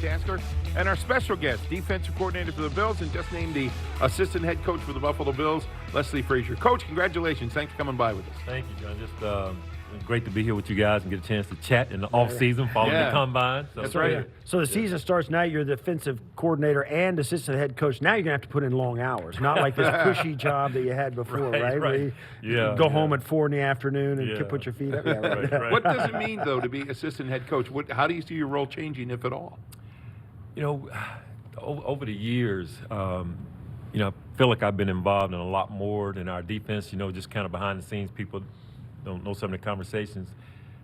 Tasker, and our special guest, defensive coordinator for the Bills, and just named the assistant head coach for the Buffalo Bills, Leslie Frazier. Coach, congratulations. Thanks for coming by with us. Thank you, John. Just great to be here with you guys and get a chance to chat in the off-season following the combine. So, that's right. So the season starts now. You're the defensive coordinator and assistant head coach. Now you're going to have to put in long hours, not like this cushy job that you had before, right? Right. You go home at 4 in the afternoon and put your feet up. Yeah, right. What does it mean, though, to be assistant head coach? How do you see your role changing, if at all? You know, over the years, I feel like I've been involved in a lot more than our defense, just kind of behind the scenes. People don't know some of the conversations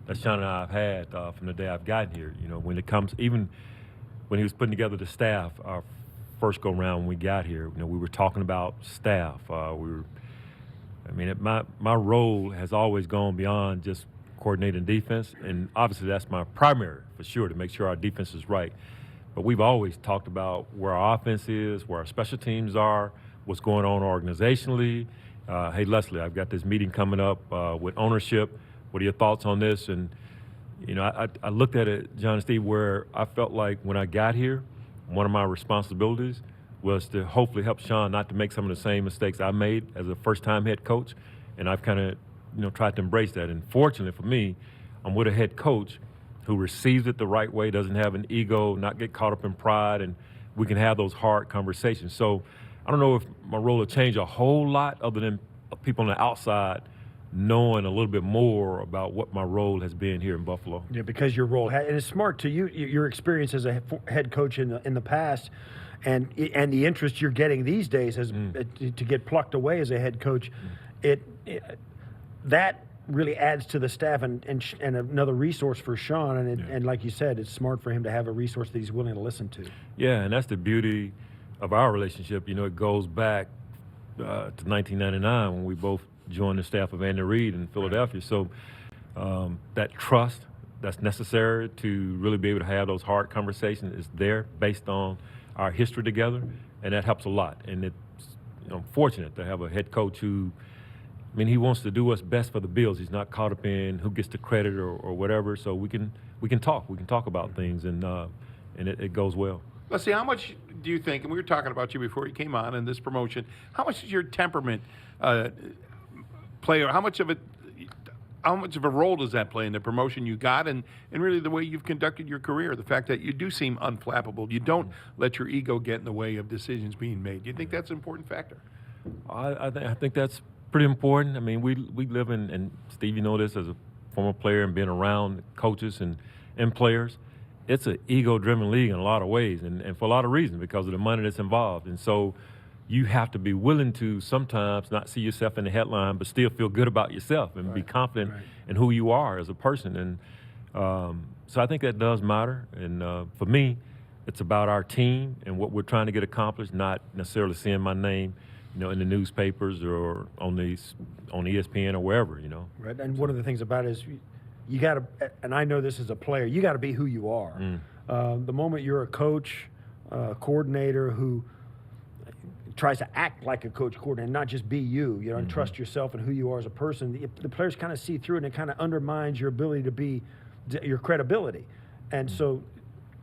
that Sean and I have had from the day I've gotten here. When it comes, even when he was putting together the staff, our first go round when we got here, we were talking about staff. My role has always gone beyond just coordinating defense, and obviously that's my primary for sure, to make sure our defense is right. But we've always talked about where our offense is, where our special teams are, what's going on organizationally. Hey, Leslie, I've got this meeting coming up with ownership. What are your thoughts on this? And, I looked at it, John and Steve, where I felt like when I got here, one of my responsibilities was to hopefully help Sean not to make some of the same mistakes I made as a first-time head coach. And I've kind of, tried to embrace that. And fortunately for me, I'm with a head coach who receives it the right way, doesn't have an ego, not get caught up in pride, and we can have those hard conversations. So I don't know if my role will change a whole lot other than people on the outside knowing a little bit more about what my role has been here in Buffalo. Yeah, because your role, and it's smart to you, your experience as a head coach in the past, and the interest you're getting these days as to get plucked away as a head coach, that really adds to the staff and another resource for Sean. And like you said, it's smart for him to have a resource that he's willing to listen to. Yeah, and that's the beauty of our relationship. It goes back to 1999 when we both joined the staff of Andy Reid in Philadelphia. So that trust that's necessary to really be able to have those hard conversations is there based on our history together, and that helps a lot. And it's fortunate to have a head coach who, he wants to do what's best for the Bills. He's not caught up in who gets the credit or whatever. So we can talk. We can talk about things, and it goes well. Let's see, how much do you think, and we were talking about you before you came on in this promotion, how much does your temperament play, or how much of a role does that play in the promotion you got and really the way you've conducted your career, the fact that you do seem unflappable, you don't let your ego get in the way of decisions being made? Do you think that's an important factor? I think that's pretty important. We live in, and Steve, you know this as a former player and being around coaches and players, it's an ego-driven league in a lot of ways, and for a lot of reasons, because of the money that's involved. And so you have to be willing to sometimes not see yourself in the headline, but still feel good about yourself and be confident in who you are as a person. And so I think that does matter. And for me, it's about our team and what we're trying to get accomplished, not necessarily seeing my name, in the newspapers or on ESPN or wherever, Right. And one of the things about it is you got to, and I know this as a player, you got to be who you are. The moment you're a coach, coordinator who tries to act like a coach coordinator, not just be you, and trust yourself and who you are as a person, the players kind of see through it, and it kind of undermines your ability to be, your credibility. And so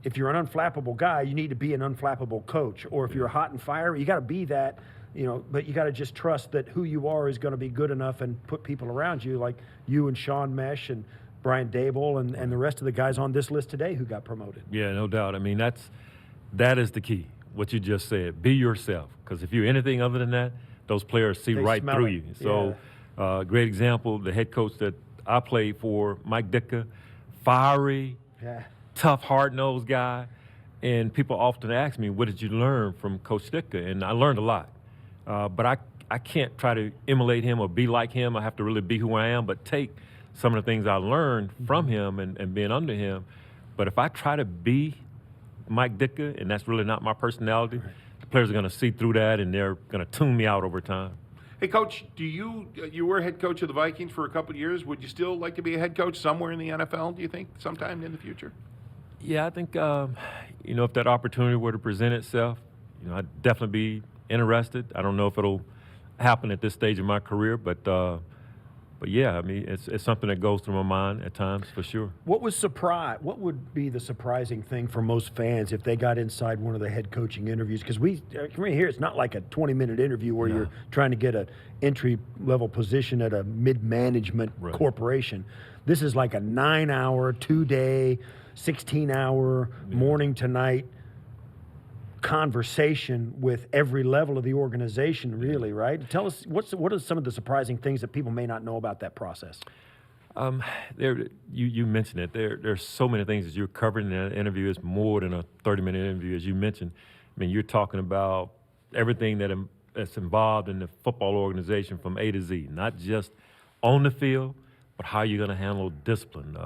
if you're an unflappable guy, you need to be an unflappable coach. Or if you're hot and fiery, you got to be that, but you got to just trust that who you are is going to be good enough and put people around you like you and Sean Mesh and Brian Dable and the rest of the guys on this list today who got promoted. Yeah, no doubt. That is the key, what you just said. Be yourself, because if you're anything other than that, those players see right through you. So great example, the head coach that I played for, Mike Ditka, fiery, tough, hard-nosed guy. And people often ask me, what did you learn from Coach Ditka? And I learned a lot. But I can't try to emulate him or be like him. I have to really be who I am, but take some of the things I learned from him and being under him. But if I try to be Mike Ditka, and that's really not my personality, the players are going to see through that, and they're going to tune me out over time. Hey, Coach, you were head coach of the Vikings for a couple of years. Would you still like to be a head coach somewhere in the NFL, do you think, sometime in the future? Yeah, I think, if that opportunity were to present itself, I'd definitely be interested. I don't know if it'll happen at this stage of my career, but But yeah, I mean, it's something that goes through my mind at times for sure. What would be the surprising thing for most fans if they got inside one of the head coaching interviews? Because we here, it's not like a 20-minute interview where you're trying to get an entry-level position at a mid-management corporation. This is like a 9-hour, 2-day, 16-hour, morning to night conversation with every level of the organization, really, right? Tell us, what are some of the surprising things that people may not know about that process? You mentioned it. There's so many things that you're covering in that interview. It's more than a 30-minute interview, as you mentioned. I mean, you're talking about everything that's involved in the football organization from A to Z, not just on the field, but how you're going to handle discipline.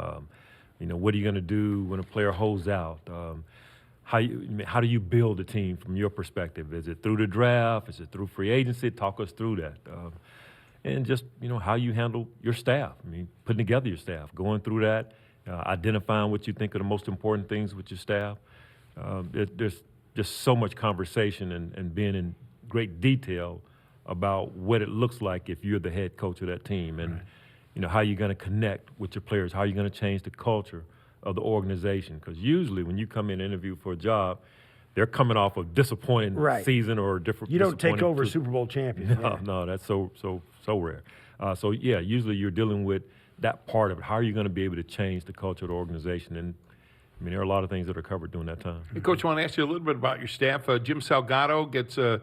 What are you going to do when a player holds out? How do you build a team from your perspective? Is it through the draft? Is it through free agency? Talk us through that. And just, how you handle your staff. I mean, putting together your staff, going through that, identifying what you think are the most important things with your staff. There's just so much conversation and being in great detail about what it looks like if you're the head coach of that team. And, how you're going to connect with your players, how you're going to change the culture of the organization. Because usually when you come in and interview for a job, they're coming off a disappointing season or a different. You don't take over Super Bowl champion. No, that's so rare. Usually you're dealing with that part of it. How are you going to be able to change the culture of the organization? And I mean, there are a lot of things that are covered during that time. Hey, Coach, I want to ask you a little bit about your staff. Jim Salgado gets a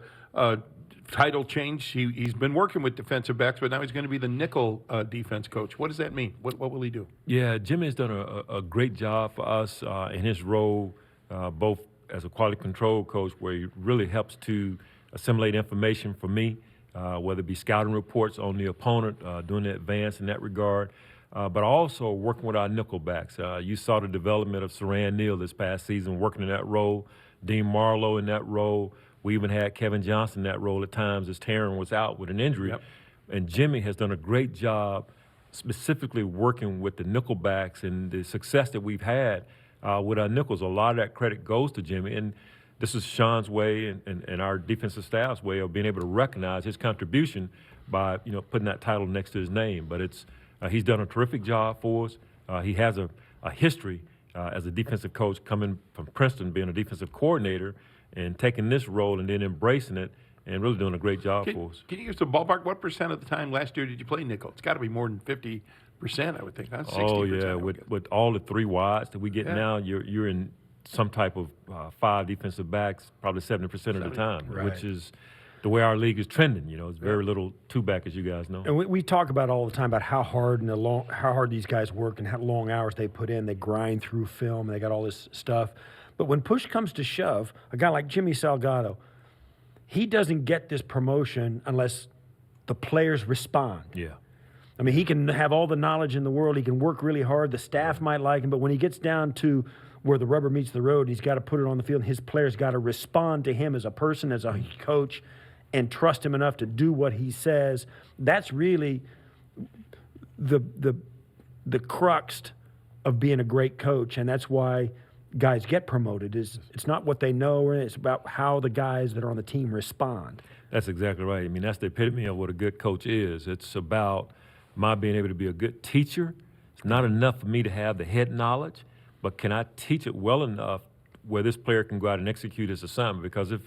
title change. He's been working with defensive backs, but now he's going to be the nickel defense coach. What does that mean? What will he do? Yeah, Jim has done a great job for us in his role, both as a quality control coach, where he really helps to assimilate information for me, whether it be scouting reports on the opponent, doing the advance in that regard, but also working with our nickelbacks. You saw the development of Saran Neal this past season, working in that role, Dean Marlowe in that role. We even had Kevin Johnson in that role at times as Taryn was out with an injury. Yep. And Jimmy has done a great job specifically working with the nickelbacks, and the success that we've had with our nickels. A lot of that credit goes to Jimmy. And this is Sean's way and our defensive staff's way of being able to recognize his contribution by, putting that title next to his name. But he's done a terrific job for us. He has a history as a defensive coach coming from Princeton, being a defensive coordinator, and taking this role and then embracing it and really doing a great job for us. Can you give us a ballpark? What percent of the time last year did you play nickel? It's got to be more than 50%, I would think. Not 60%. Oh, yeah. With all the three wides that we get now, you're in some type of 5 defensive backs probably 70% of the time, which is the way our league is trending. It's very little 2-back, as you guys know. And we talk about all the time about how hard these guys work and how long hours they put in. They grind through film, and they got all this stuff. But when push comes to shove, a guy like Jimmy Salgado, he doesn't get this promotion unless the players respond. Yeah. I mean, he can have all the knowledge in the world. He can work really hard. The staff might like him. But when he gets down to where the rubber meets the road, he's got to put it on the field. And his players got to respond to him as a person, as a coach, and trust him enough to do what he says. That's really the crux of being a great coach. And that's why guys get promoted. It's not what they know, it's about how the guys that are on the team respond. That's exactly right. I mean, that's the epitome of what a good coach is. It's about my being able to be a good teacher. It's not enough for me to have the head knowledge, but can I teach it well enough where this player can go out and execute his assignment? Because if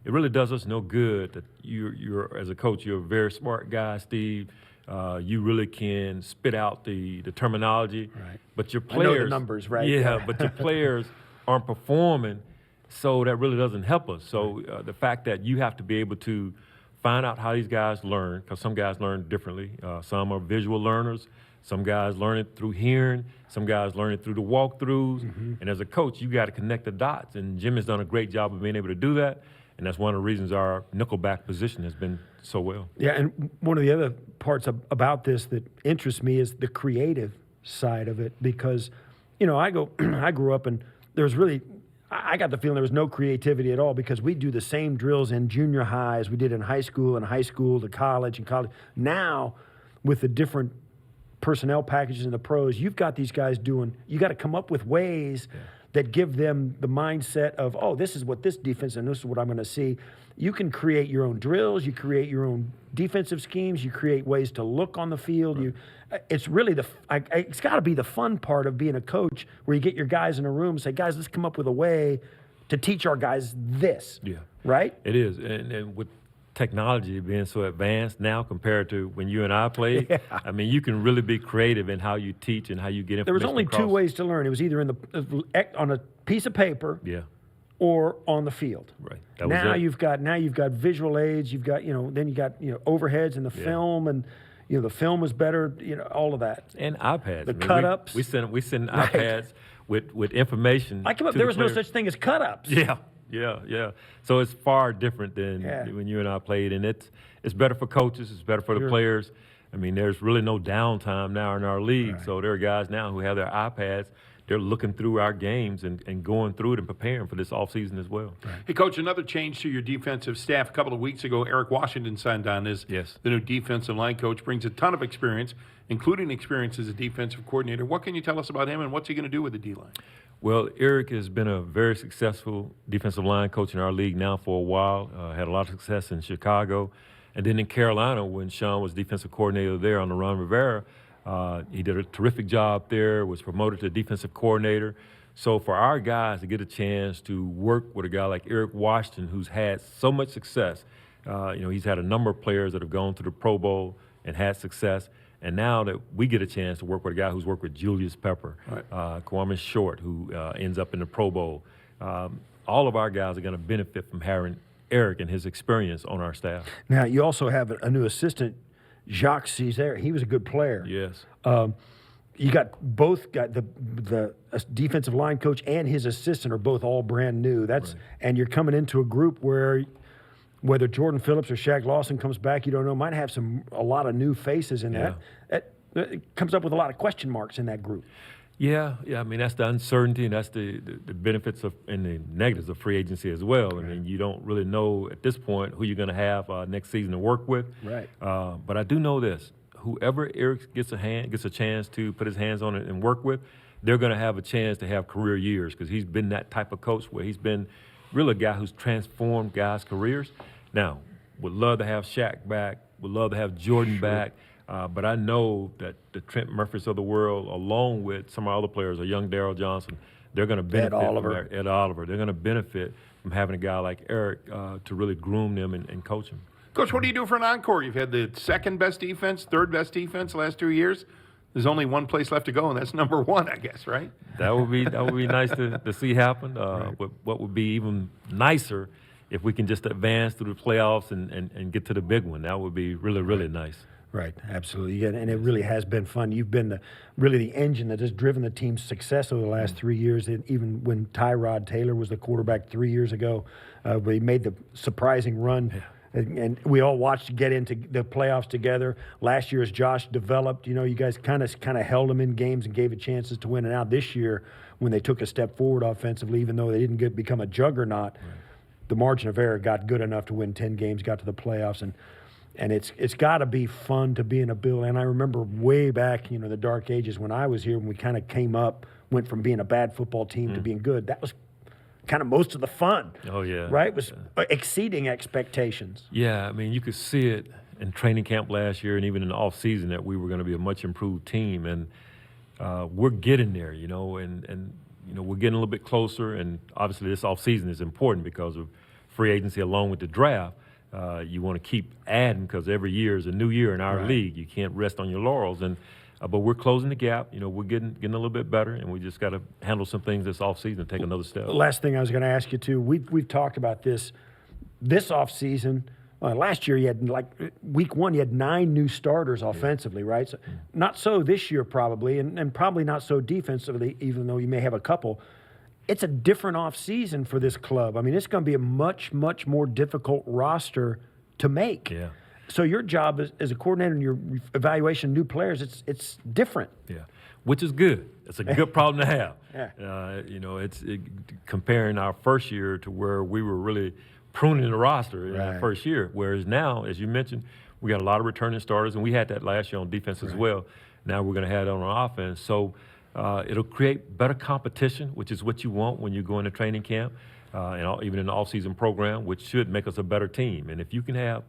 it really does us no good that you're as a coach, you're a very smart guy, Steve. You really can spit out the terminology, but your players, I know the numbers, right? Yeah, but your players aren't performing, so that really doesn't help us. So the fact that you have to be able to find out how these guys learn, because some guys learn differently. Some are visual learners. Some guys learn it through hearing. Some guys learn it through the walkthroughs. And as a coach, you got to connect the dots. And Jim has done a great job of being able to do that. And that's one of the reasons our nickelback position has been so well. Yeah, and one of the other parts about this that interests me is the creative side of it, because, I grew up and I got the feeling there was no creativity at all, because we do the same drills in junior high as we did in high school, and high school to college and college. Now, with the different personnel packages and the pros, you've got these guys you got to come up with ways that give them the mindset of, oh, this is what this defense and this is what I'm going to see. You can create your own drills. You create your own defensive schemes. You create ways to look on the field. It's really it's got to be the fun part of being a coach, where you get your guys in a room and say, guys, let's come up with a way to teach our guys this. Yeah. Right? It is. And with technology being so advanced now compared to when you and I played, Yeah. I mean, you can really be creative in how you teach and how you get information There was only across. two ways to learn. It was either on a piece of paper Yeah. or on the field. Right. That was Now it. you've got visual aids. You've got then you got overheads in the film, and the film is better. All of that. And iPads. The I mean, cut-ups. We send Right. iPads with information. I came up. to There the was no players. such thing as cut-ups. Yeah. So it's far different than when you and I played, and it's better for coaches. It's better for the players. I mean, there's really no downtime now in our league. Right. So there are guys now who have their iPads. They're looking through our games and going through it and preparing for this offseason as well. Right. Hey, Coach, another change to your defensive staff. A couple of weeks ago, Eric Washington signed on as the new defensive line coach. Brings a ton of experience, including experience as a defensive coordinator. What can you tell us about him, and what's he going to do with the D-line? Well, Eric has been a very successful defensive line coach in our league now for a while. Had a lot of success in Chicago. And then in Carolina, when Sean was defensive coordinator there on the Ron Rivera, he did a terrific job there, was promoted to defensive coordinator. So for our guys to get a chance to work with a guy like Eric Washington, who's had so much success, he's had a number of players that have gone to the Pro Bowl and had success. And now that we get a chance to work with a guy who's worked with Julius Pepper, Kwame Short, who ends up in the Pro Bowl, all of our guys are going to benefit from having Eric and his experience on our staff. Now, you also have a new assistant, Jacques Césaire. He was a good player. Yes. You got the defensive line coach and his assistant are both all brand new. And you're coming into a group where whether Jordan Phillips or Shaq Lawson comes back, you don't know. Might have a lot of new faces in that. It comes up with a lot of question marks in that group. Yeah. I mean, that's the uncertainty, and that's the benefits and the negatives of free agency as well. I mean, you don't really know at this point who you're going to have next season to work with. Right. But I do know this: whoever Eric gets a chance to put his hands on it and work with, they're going to have a chance to have career years, because he's been that type of coach where he's been really a guy who's transformed guys' careers. Now, would love to have Shaq back. Would love to have Jordan back. But I know that the Trent Murphys of the world, along with some of our other players, a young Darryl Johnson, they're going to benefit Ed Oliver. Ed Oliver. They're going to benefit from having a guy like Eric to really groom them and coach them. Coach, what do you do for an encore? You've had the second best defense, third best defense the last 2 years. There's only one place left to go, and that's number one, I guess, right? That would be nice to see happen. But what would be even nicer if we can just advance through the playoffs and get to the big one. That would be really, really nice. Right, absolutely. Yeah, and it really has been fun. You've been the engine that has driven the team's success over the last 3 years. And even when Tyrod Taylor was the quarterback 3 years ago, we made the surprising run. Yeah. And we all watched get into the playoffs together. Last year, as Josh developed, you guys kind of held him in games and gave it chances to win. And now this year, when they took a step forward offensively, even though they didn't become a juggernaut, the margin of error got good enough to win 10 games, got to the playoffs, and it's got to be fun to be in a Bill. And I remember way back, the dark ages when I was here, when we kind of came up, went from being a bad football team to being good. That was kind of most of the fun. Oh, yeah. Right? It was exceeding expectations. Yeah, I mean, you could see it in training camp last year and even in the offseason that we were going to be a much improved team. And we're getting there, and we're getting a little bit closer. And obviously this offseason is important because of free agency along with the draft. You want to keep adding because every year is a new year in our league. You can't rest on your laurels. But we're closing the gap. We're getting a little bit better, and we just got to handle some things this offseason and take another step. Last thing I was going to ask you, too, we've talked about this offseason. Last year, you had, week one, you had 9 new starters offensively, right? So, not so this year, probably, and probably not so defensively, even though you may have a couple. It's a different offseason for this club. I mean, it's going to be a much, much more difficult roster to make. Yeah. So your job as a coordinator in your evaluation of new players, it's different. Yeah, which is good. It's a good problem to have. Yeah. It's comparing our first year to where we were really pruning the roster in our first year. Whereas now, as you mentioned, we got a lot of returning starters, and we had that last year on defense as well. Now we're going to have it on offense. So It'll create better competition, which is what you want when you go into training camp, even in the off-season program, which should make us a better team. And if you can have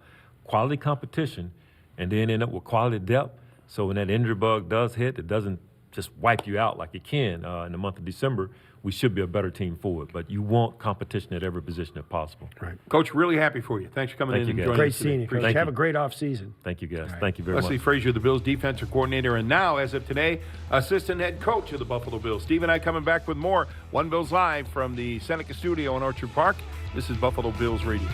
quality competition and then end up with quality depth, so when that injury bug does hit, it doesn't just wipe you out like it can in the month of December, we should be a better team forward. But you want competition at every position if possible. Right. Coach, really happy for you. Thanks for coming Thank in you, and guys. joining Great us today. seeing you, Coach. Thank Have you. a great offseason. Thank you, guys. Right. Thank you very Leslie much. Frazier, the Bills defensive coordinator, and now, as of today, assistant head coach of the Buffalo Bills. Steve and I coming back with more One Bills Live from the Seneca Studio in Orchard Park. This is Buffalo Bills Radio.